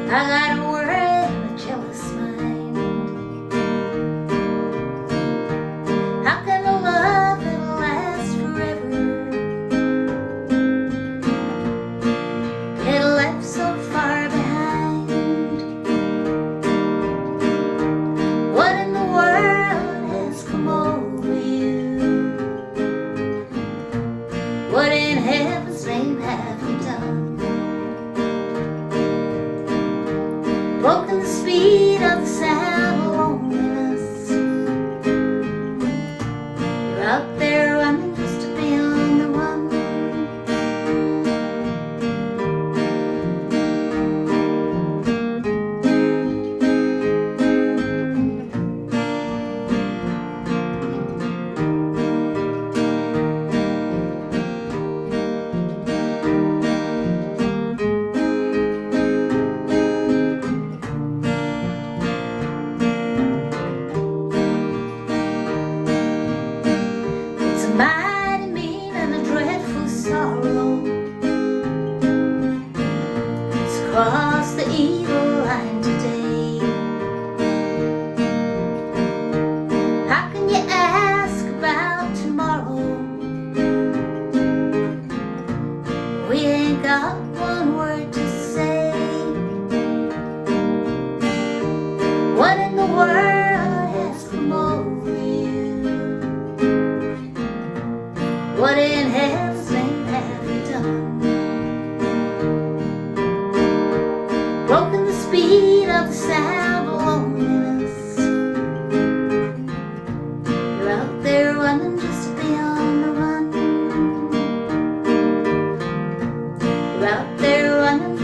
I got a worried and a jealous mind. How can a love that'll last forever get left so far behind? What in the world has come over you? What in heaven's name have you done? Broken the speed of the sound of loneliness. You're out there running just to be on the run. Mighty mean and a dreadful sorrow. It's crossed the evil line today. How can you ask about tomorrow? We ain't got one word to say. What in the world has come over you? What in heaven's name have you done? Broken the speed of the sound of loneliness. You're out there running just to be on the run. You're out there running